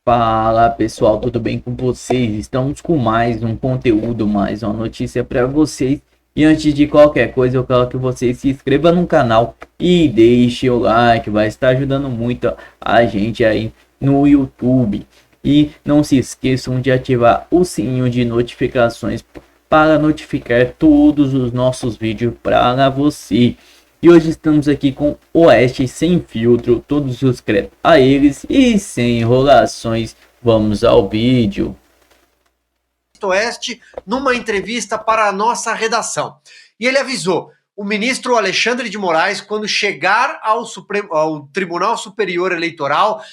Fala pessoal, tudo bem com vocês? Estamos com mais um conteúdo, mais uma notícia para vocês. E antes de qualquer coisa, eu quero que você se inscreva no canal e deixe o like, vai estar ajudando muito a gente aí no YouTube. E não se esqueçam de ativar o sininho de notificações para notificar todos os nossos vídeos para você. E hoje estamos aqui com Oeste Sem Filtro, todos os créditos a eles e sem enrolações. Vamos ao vídeo. Oeste, numa entrevista para a nossa redação. E ele avisou: o ministro Alexandre de Moraes, quando chegar ao Tribunal Superior Eleitoral,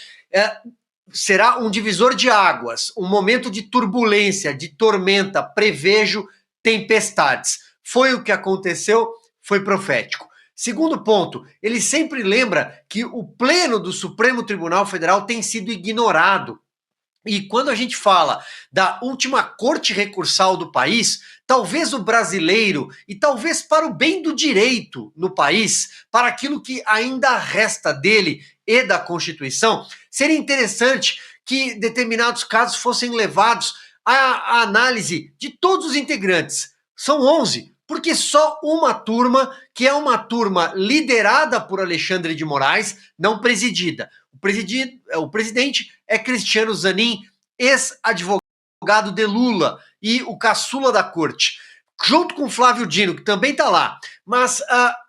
será um divisor de águas, um momento de turbulência, de tormenta, prevejo tempestades. Foi o que aconteceu, foi profético. Segundo ponto, ele sempre lembra que o pleno do Supremo Tribunal Federal tem sido ignorado. E quando a gente fala da última corte recursal do país, talvez o brasileiro, e talvez para o bem do direito no país, para aquilo que ainda resta dele e da Constituição, seria interessante que determinados casos fossem levados à análise de todos os integrantes. São 11, porque só uma turma, que é uma turma liderada por Alexandre de Moraes, não presidida. O presidente é Cristiano Zanin, ex-advogado de Lula e o caçula da corte, junto com Flávio Dino, que também está lá. Mas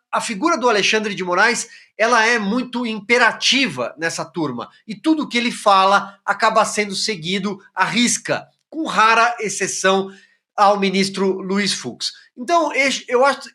a figura do Alexandre de Moraes, ela é muito imperativa nessa turma, e tudo que ele fala acaba sendo seguido à risca, com rara exceção ao ministro Luiz Fux. Então,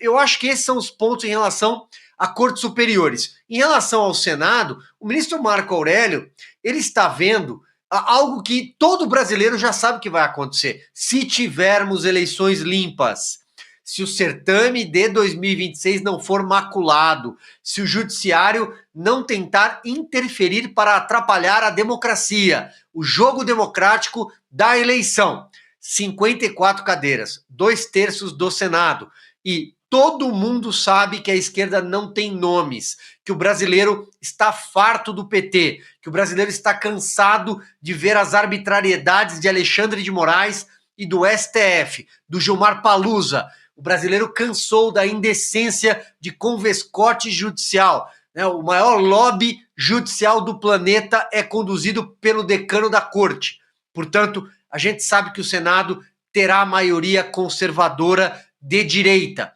eu acho que esses são os pontos em relação a cortes superiores. Em relação ao Senado, o ministro Marco Aurélio, ele está vendo algo que todo brasileiro já sabe que vai acontecer, se tivermos eleições limpas. Se o certame de 2026 não for maculado, se o judiciário não tentar interferir para atrapalhar a democracia, o jogo democrático da eleição. 54 cadeiras, 2/3 do Senado, e todo mundo sabe que a esquerda não tem nomes, que o brasileiro está farto do PT, que o brasileiro está cansado de ver as arbitrariedades de Alexandre de Moraes e do STF, do Gilmar Palusa. O brasileiro cansou da indecência de convescote judicial. O maior lobby judicial do planeta é conduzido pelo decano da corte. Portanto, a gente sabe que o Senado terá a maioria conservadora de direita.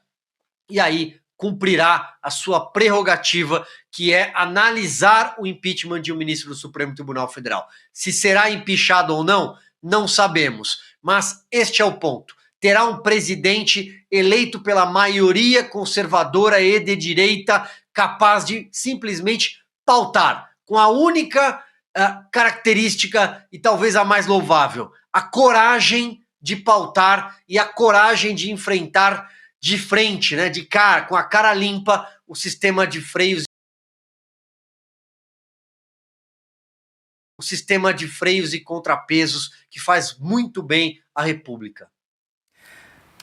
E aí cumprirá a sua prerrogativa, que é analisar o impeachment de um ministro do Supremo Tribunal Federal. Se será impeachado ou não, não sabemos. Mas este é o ponto. Terá um presidente eleito pela maioria conservadora e de direita, capaz de simplesmente pautar, com a única característica, e talvez a mais louvável, a coragem de pautar e a coragem de enfrentar de frente, né, de cara, com a cara limpa, o sistema de freios e contrapesos, que faz muito bem à República.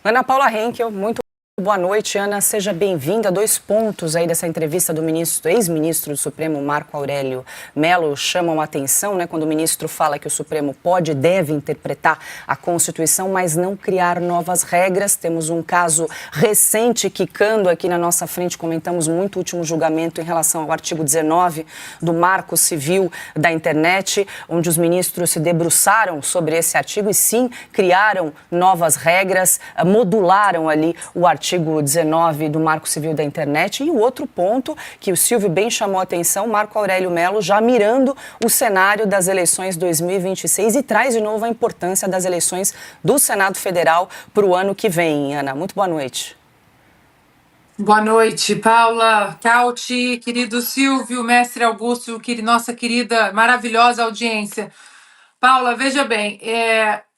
Ana Paula Henkel, muito boa noite, Ana. Seja bem-vinda. 2 pontos aí dessa entrevista do ex-ministro do Supremo, Marco Aurélio Mello, chamam a atenção, né? Quando o ministro fala que o Supremo pode e deve interpretar a Constituição, mas não criar novas regras. Temos um caso recente quicando aqui na nossa frente, comentamos muito o último julgamento em relação ao artigo 19 do Marco Civil da Internet, onde os ministros se debruçaram sobre esse artigo e sim criaram novas regras, modularam ali o artigo 19 do Marco Civil da Internet. E o outro ponto que o Silvio bem chamou a atenção, Marco Aurélio Mello já mirando o cenário das eleições 2026 e traz de novo a importância das eleições do Senado Federal para o ano que vem. Ana, muito boa noite. Boa noite, Paula, Cauti, querido Silvio, mestre Augusto, nossa querida, maravilhosa audiência. Paula, veja bem,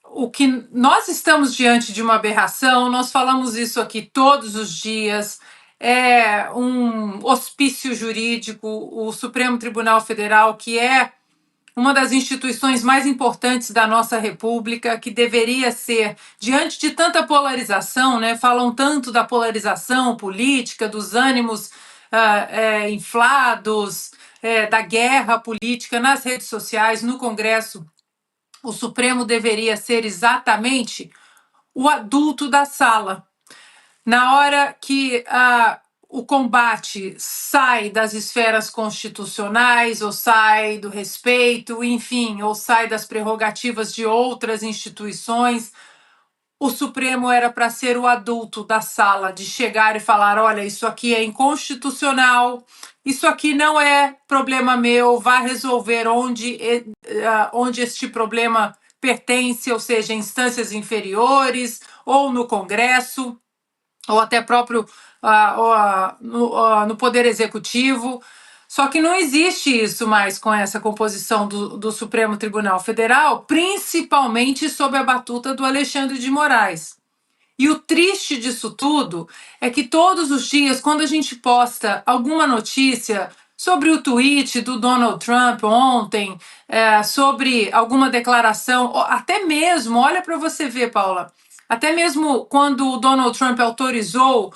o que nós estamos diante de uma aberração, nós falamos isso aqui todos os dias, é um hospício jurídico, o Supremo Tribunal Federal, que é uma das instituições mais importantes da nossa República, que deveria ser, diante de tanta polarização, né? Falam tanto da polarização política, dos ânimos inflados, da guerra política nas redes sociais, no Congresso O Supremo deveria ser exatamente o adulto da sala. Na hora que o combate sai das esferas constitucionais, ou sai do respeito, enfim, ou sai das prerrogativas de outras instituições, o Supremo era para ser o adulto da sala, de chegar e falar: olha, isso aqui é inconstitucional, isso aqui não é problema meu, vá resolver onde este problema pertence, ou seja, instâncias inferiores, ou no Congresso, ou até próprio no Poder Executivo. Só que não existe isso mais com essa composição do Supremo Tribunal Federal, principalmente sob a batuta do Alexandre de Moraes. E o triste disso tudo é que todos os dias, quando a gente posta alguma notícia sobre o tweet do Donald Trump ontem, sobre alguma declaração, até mesmo, olha para você ver, Paula, até mesmo quando o Donald Trump autorizou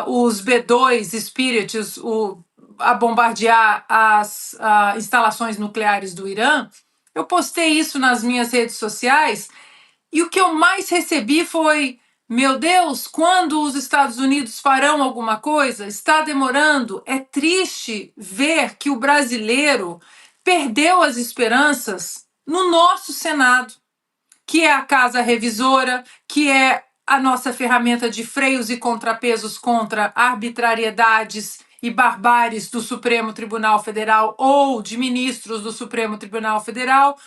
os B-2 Spirits a bombardear as instalações nucleares do Irã, eu postei isso nas minhas redes sociais e o que eu mais recebi foi: meu Deus, quando os Estados Unidos farão alguma coisa? Está demorando. É triste ver que o brasileiro perdeu as esperanças no nosso Senado, que é a casa revisora, que é a nossa ferramenta de freios e contrapesos contra arbitrariedades e barbáries do Supremo Tribunal Federal ou de ministros do Supremo Tribunal Federal.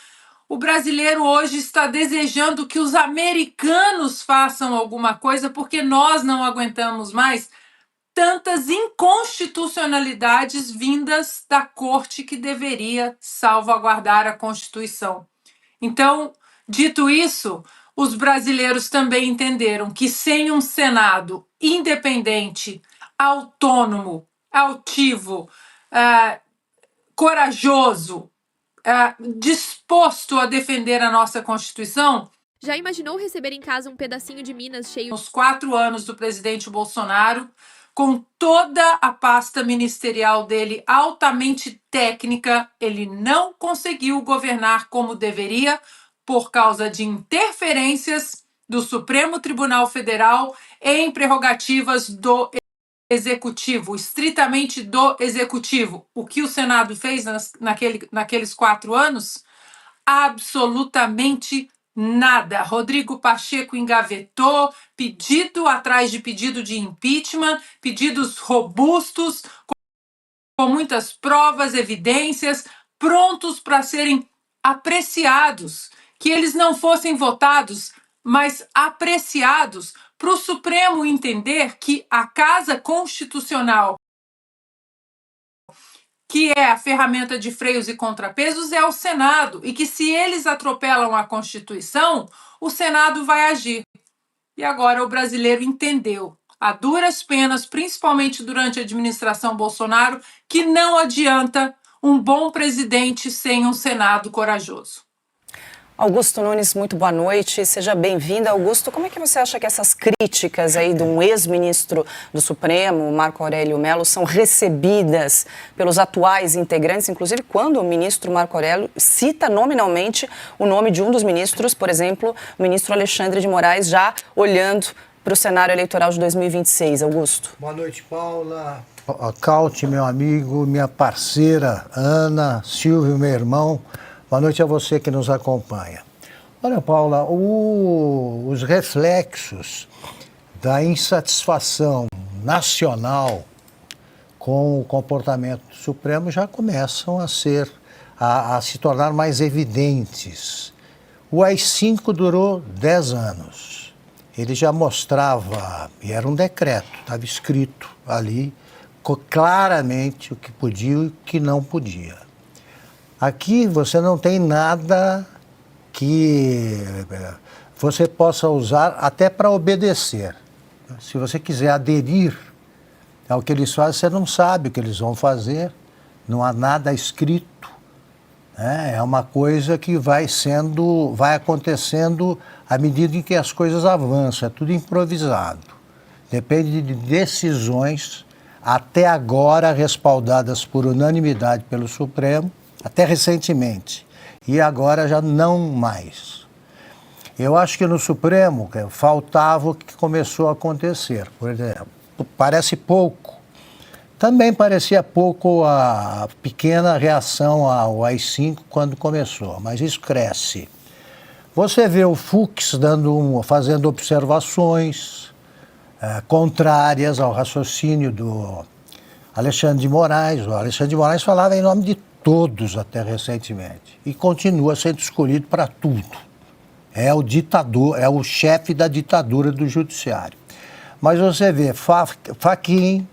O brasileiro hoje está desejando que os americanos façam alguma coisa, porque nós não aguentamos mais tantas inconstitucionalidades vindas da corte que deveria salvaguardar a Constituição. Então, dito isso, os brasileiros também entenderam que sem um Senado independente, autônomo, altivo, corajoso, disposto a defender a nossa Constituição. Já imaginou receber em casa um pedacinho de Minas cheio? Nos 4 anos do presidente Bolsonaro, com toda a pasta ministerial dele altamente técnica, ele não conseguiu governar como deveria por causa de interferências do Supremo Tribunal Federal em prerrogativas do Executivo, estritamente do Executivo. O que o Senado fez naqueles 4 anos? Absolutamente nada. Rodrigo Pacheco engavetou, pedido atrás de pedido de impeachment, pedidos robustos, com muitas provas, evidências, prontos para serem apreciados, que eles não fossem votados, mas apreciados, para o Supremo entender que a Casa Constitucional, que é a ferramenta de freios e contrapesos, é o Senado, e que se eles atropelam a Constituição, o Senado vai agir. E agora o brasileiro entendeu, a duras penas, principalmente durante a administração Bolsonaro, que não adianta um bom presidente sem um Senado corajoso. Augusto Nunes, muito boa noite. Seja bem-vindo. Augusto, como é que você acha que essas críticas aí de um ex-ministro do Supremo, Marco Aurélio Mello, são recebidas pelos atuais integrantes, inclusive quando o ministro Marco Aurélio cita nominalmente o nome de um dos ministros, por exemplo, o ministro Alexandre de Moraes, já olhando para o cenário eleitoral de 2026, Augusto? Boa noite, Paula. Cauti, meu amigo, minha parceira, Ana, Silvio, meu irmão. Boa noite a você que nos acompanha. Olha, Paula, os reflexos da insatisfação nacional com o comportamento do Supremo já começam a se tornar mais evidentes. O AI-5 durou 10 anos. Ele já mostrava, e era um decreto, estava escrito ali claramente o que podia e o que não podia. Aqui você não tem nada que você possa usar até para obedecer. Se você quiser aderir ao que eles fazem, você não sabe o que eles vão fazer, não há nada escrito. Né? É uma coisa que vai acontecendo à medida em que as coisas avançam, é tudo improvisado. Depende de decisões, até agora respaldadas por unanimidade pelo Supremo, até recentemente, e agora já não mais. Eu acho que no Supremo faltava o que começou a acontecer. Por exemplo, parece pouco. Também parecia pouco a pequena reação ao AI-5 quando começou, mas isso cresce. Você vê o Fux fazendo observações contrárias ao raciocínio do Alexandre de Moraes. O Alexandre de Moraes falava em nome de todos até recentemente e continua sendo escolhido para tudo. É o ditador, é o chefe da ditadura do judiciário. Mas você vê Fachin,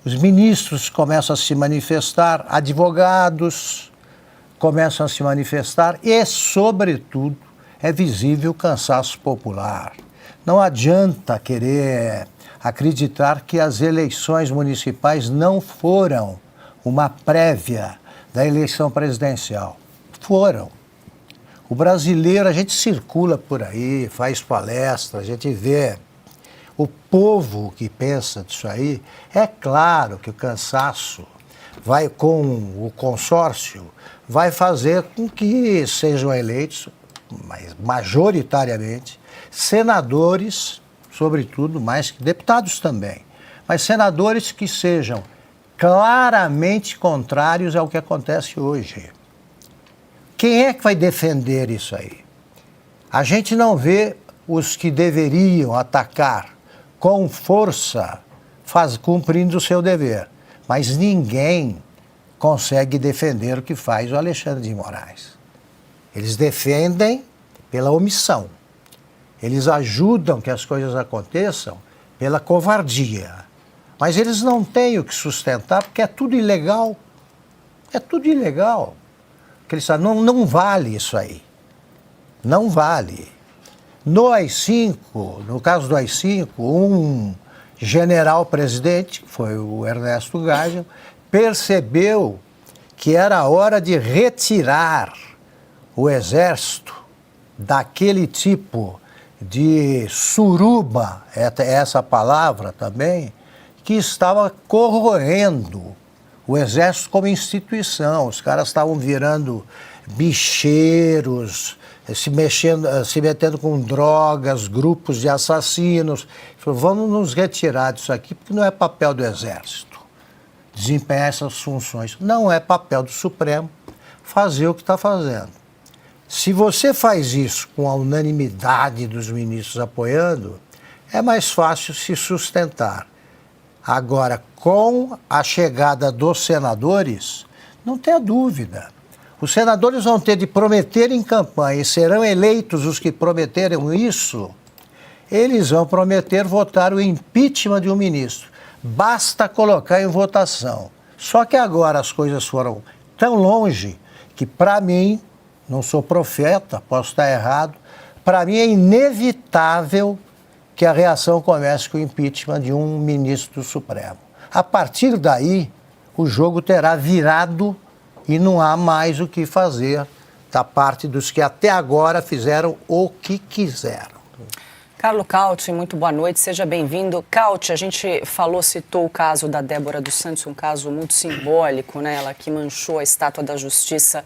os ministros começam a se manifestar, advogados começam a se manifestar e, sobretudo, é visível o cansaço popular. Não adianta querer acreditar que as eleições municipais não foram uma prévia da eleição presidencial. Foram. O brasileiro, a gente circula por aí, faz palestra, a gente vê o povo que pensa disso aí. É claro que o cansaço vai com o consórcio, vai fazer com que sejam eleitos, mas majoritariamente, senadores, sobretudo, mais que deputados também, mas senadores que sejam claramente contrários ao que acontece hoje. Quem é que vai defender isso aí? A gente não vê os que deveriam atacar com força, cumprindo o seu dever, mas ninguém consegue defender o que faz o Alexandre de Moraes. Eles defendem pela omissão. Eles ajudam que as coisas aconteçam pela covardia. Mas eles não têm o que sustentar porque é tudo ilegal. É tudo ilegal. Porque eles sabem, não vale isso aí. Não vale. No AI-5, no caso do AI-5, um general-presidente, que foi o Ernesto Geisel, percebeu que era hora de retirar o exército daquele tipo de suruba, essa palavra também, que estava corroendo o exército como instituição. Os caras estavam virando bicheiros, se metendo com drogas, grupos de assassinos. Ele falou, vamos nos retirar disso aqui, porque não é papel do exército desempenhar essas funções. Não é papel do Supremo fazer o que está fazendo. Se você faz isso com a unanimidade dos ministros apoiando, é mais fácil se sustentar. Agora, com a chegada dos senadores, não tenha dúvida. Os senadores vão ter de prometer em campanha, e serão eleitos os que prometeram isso, eles vão prometer votar o impeachment de um ministro. Basta colocar em votação. Só que agora as coisas foram tão longe que, para mim, não sou profeta, posso estar errado, para mim é inevitável que a reação comece com o impeachment de um ministro do Supremo. A partir daí, o jogo terá virado e não há mais o que fazer da parte dos que até agora fizeram o que quiseram. Carlo Cauti, muito boa noite, seja bem-vindo. Cauti, a gente citou o caso da Débora dos Santos, um caso muito simbólico, né? Ela que manchou a Estátua da Justiça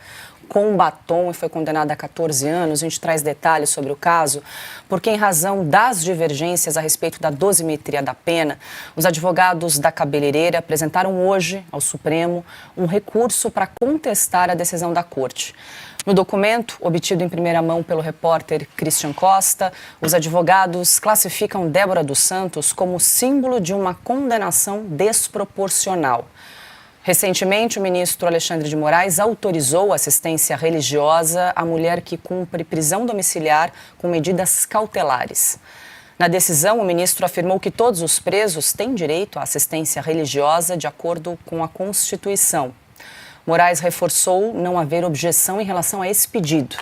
com batom e foi condenada a 14 anos. A gente traz detalhes sobre o caso, porque em razão das divergências a respeito da dosimetria da pena, os advogados da cabeleireira apresentaram hoje ao Supremo um recurso para contestar a decisão da Corte. No documento, obtido em primeira mão pelo repórter Christian Costa, os advogados classificam Débora dos Santos como símbolo de uma condenação desproporcional. Recentemente, o ministro Alexandre de Moraes autorizou assistência religiosa à mulher que cumpre prisão domiciliar com medidas cautelares. Na decisão, o ministro afirmou que todos os presos têm direito à assistência religiosa de acordo com a Constituição. Moraes reforçou não haver objeção em relação a esse pedido.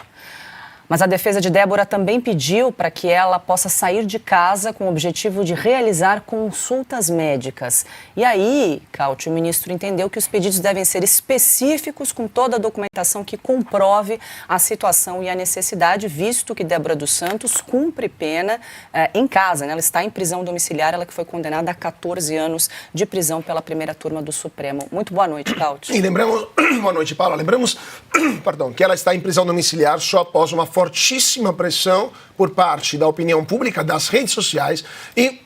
Mas a defesa de Débora também pediu para que ela possa sair de casa com o objetivo de realizar consultas médicas. E aí, Cauti, o ministro entendeu que os pedidos devem ser específicos, com toda a documentação que comprove a situação e a necessidade, visto que Débora dos Santos cumpre pena em casa, né? Ela está em prisão domiciliar, ela que foi condenada a 14 anos de prisão pela primeira turma do Supremo. Muito boa noite, Cauti. E lembramos, boa noite, Paula, lembramos, que ela está em prisão domiciliar só após uma fortíssima pressão por parte da opinião pública, das redes sociais e,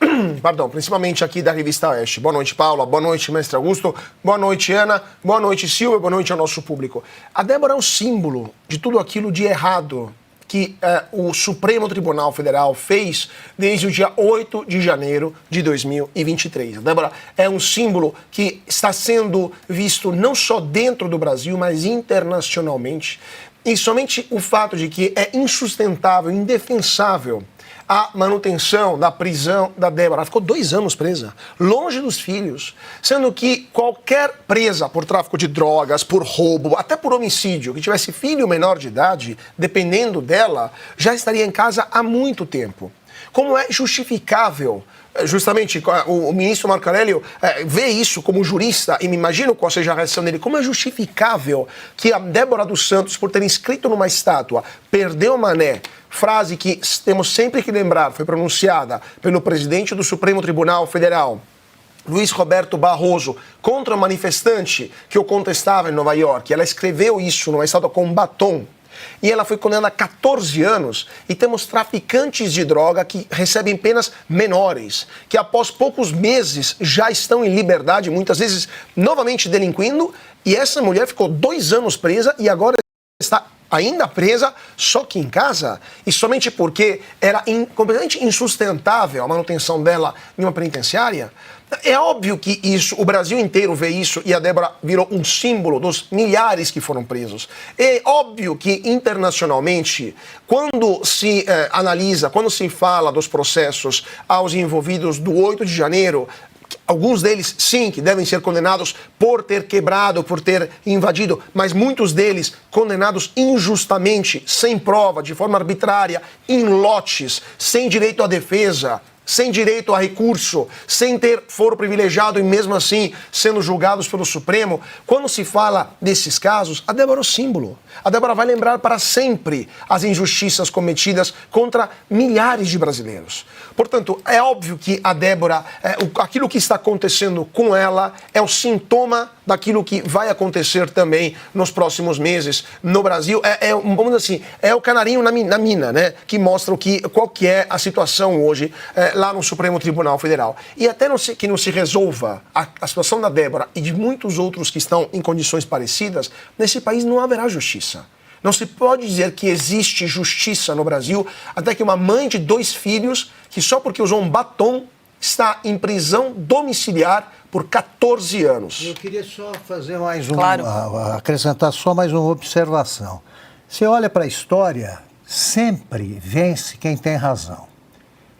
principalmente aqui da revista Oeste. Boa noite, Paula. Boa noite, mestre Augusto. Boa noite, Ana. Boa noite, Silvia. Boa noite ao nosso público. A Débora é o símbolo de tudo aquilo de errado que o Supremo Tribunal Federal fez desde o dia 8 de janeiro de 2023. A Débora é um símbolo que está sendo visto não só dentro do Brasil, mas internacionalmente. E somente o fato de que é insustentável, indefensável a manutenção da prisão da Débora. Ela ficou 2 anos presa, longe dos filhos, sendo que qualquer presa por tráfico de drogas, por roubo, até por homicídio, que tivesse filho menor de idade, dependendo dela, já estaria em casa há muito tempo. Como é justificável, justamente o ministro Marco Aurélio vê isso como jurista, e me imagino qual seja a reação dele, como é justificável que a Débora dos Santos, por ter inscrito numa estátua, perdeu mané, frase que temos sempre que lembrar, foi pronunciada pelo presidente do Supremo Tribunal Federal, Luiz Roberto Barroso, contra um manifestante que o contestava em Nova York. Ela escreveu isso numa estátua com um batom. E ela foi condenada a 14 anos, e temos traficantes de droga que recebem penas menores, que após poucos meses já estão em liberdade, muitas vezes novamente delinquindo, e essa mulher ficou 2 anos presa e agora está ainda presa, só que em casa, e somente porque era completamente insustentável a manutenção dela em uma penitenciária. É óbvio que isso, o Brasil inteiro vê isso, e a Débora virou um símbolo dos milhares que foram presos. É óbvio que internacionalmente, quando se analisa, quando se fala dos processos aos envolvidos do 8 de janeiro, alguns deles, sim, que devem ser condenados por ter quebrado, por ter invadido, mas muitos deles condenados injustamente, sem prova, de forma arbitrária, em lotes, sem direito à defesa, sem direito a recurso, sem ter foro privilegiado e mesmo assim sendo julgados pelo Supremo. Quando se fala desses casos, a Débora é o símbolo. A Débora vai lembrar para sempre as injustiças cometidas contra milhares de brasileiros. Portanto, é óbvio que a Débora, aquilo que está acontecendo com ela é o sintoma daquilo que vai acontecer também nos próximos meses no Brasil. Vamos dizer assim, é o canarinho na mina, né? Que mostra qual que é a situação hoje lá no Supremo Tribunal Federal. E até que não se resolva a situação da Débora e de muitos outros que estão em condições parecidas, nesse país não haverá justiça. Não se pode dizer que existe justiça no Brasil até que uma mãe de 2 filhos, que só porque usou um batom, está em prisão domiciliar por 14 anos. Eu queria só fazer acrescentar só mais uma observação. Você olha para a história, sempre vence quem tem razão.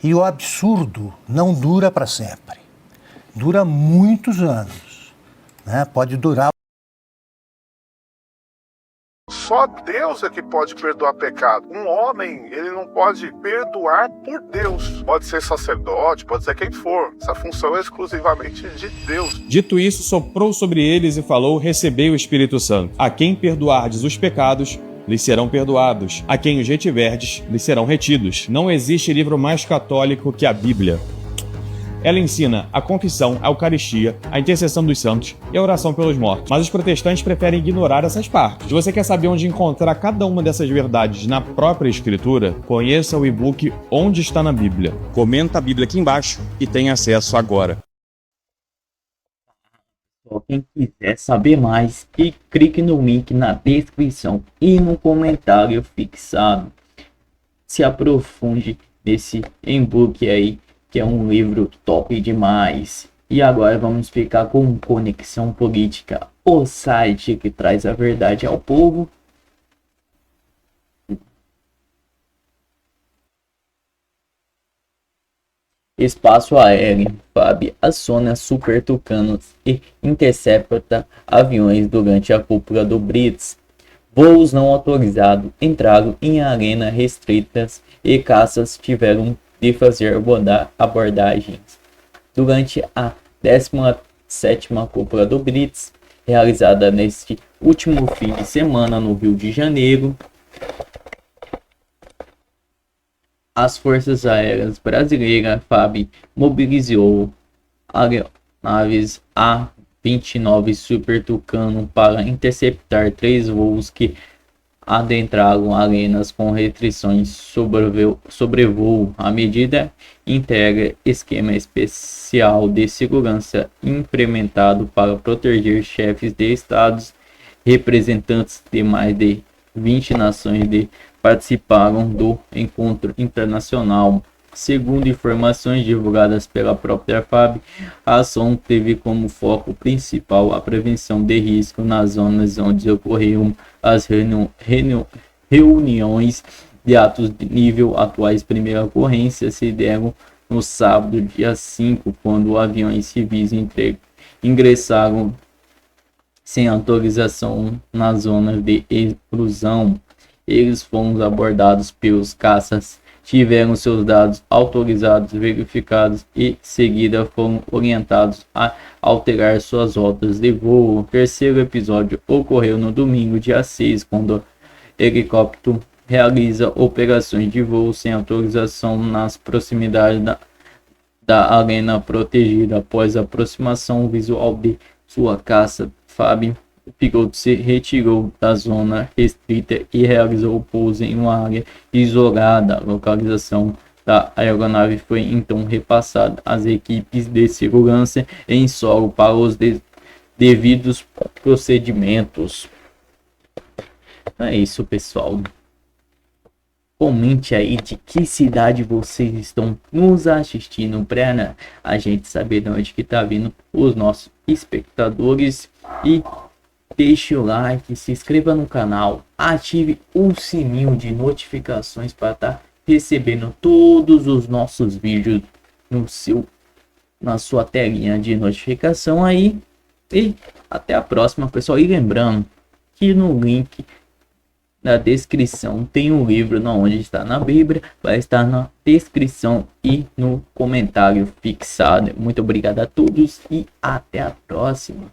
E o absurdo não dura para sempre. Dura muitos anos, né? Pode durar. Só Deus é que pode perdoar pecado. Um homem, ele não pode perdoar por Deus. Pode ser sacerdote, pode ser quem for. Essa função é exclusivamente de Deus. Dito isso, soprou sobre eles e falou: recebei o Espírito Santo. A quem perdoardes os pecados, lhes serão perdoados. A quem os retiverdes, lhes serão retidos. Não existe livro mais católico que a Bíblia. Ela ensina a confissão, a Eucaristia, a intercessão dos santos e a oração pelos mortos. Mas os protestantes preferem ignorar essas partes. Se você quer saber onde encontrar cada uma dessas verdades na própria Escritura, conheça o e-book Onde Está na Bíblia. Comenta a Bíblia aqui embaixo e tem acesso agora. Quem quiser saber mais, clique no link na descrição e no comentário fixado. Se aprofunde nesse e-book aí, que é um livro top demais. E agora vamos ficar com Conexão Política, o site que traz a verdade ao povo. Espaço aéreo, FAB aciona Super Tucanos e intercepta aviões durante a cúpula do BRICS. Voos não autorizados entraram em arenas restritas e caças tiveram de fazer abordagens. Durante a 17ª Cúpula do BRICS, realizada neste último fim de semana no Rio de Janeiro, as Forças Aéreas Brasileiras, FAB, mobilizou aeronaves A-29 Super Tucano para interceptar 3 voos que adentraram arenas com restrições sobrevoo. A medida integra esquema especial de segurança implementado para proteger chefes de estados, representantes de mais de 20 nações que participaram do encontro internacional. Segundo informações divulgadas pela própria FAB, a ação teve como foco principal a prevenção de risco nas zonas onde ocorreram as reuniões de altos nível. Atuais primeira ocorrência se deram no sábado, dia 5, quando aviões civis ingressaram sem autorização na zona de exclusão. Eles foram abordados pelos caças, tiveram seus dados autorizados, verificados e, em seguida, foram orientados a alterar suas rotas de voo. O terceiro episódio ocorreu no domingo, dia 6, quando o helicóptero realiza operações de voo sem autorização nas proximidades da arena protegida. Após a aproximação visual de sua caça, FAB, o piloto se retirou da zona restrita e realizou o pouso em uma área isolada. A localização da aeronave foi então repassada às equipes de segurança em solo para os devidos procedimentos. É isso, pessoal. Comente aí de que cidade vocês estão nos assistindo para a gente saber de onde que tá vindo os nossos espectadores. E deixe o like, se inscreva no canal, ative o sininho de notificações para estar recebendo todos os nossos vídeos na sua telinha de notificação aí. E até a próxima, pessoal. E lembrando que no link na descrição tem um livro, não onde está na Bíblia, vai estar na descrição e no comentário fixado. Muito obrigado a todos e até a próxima.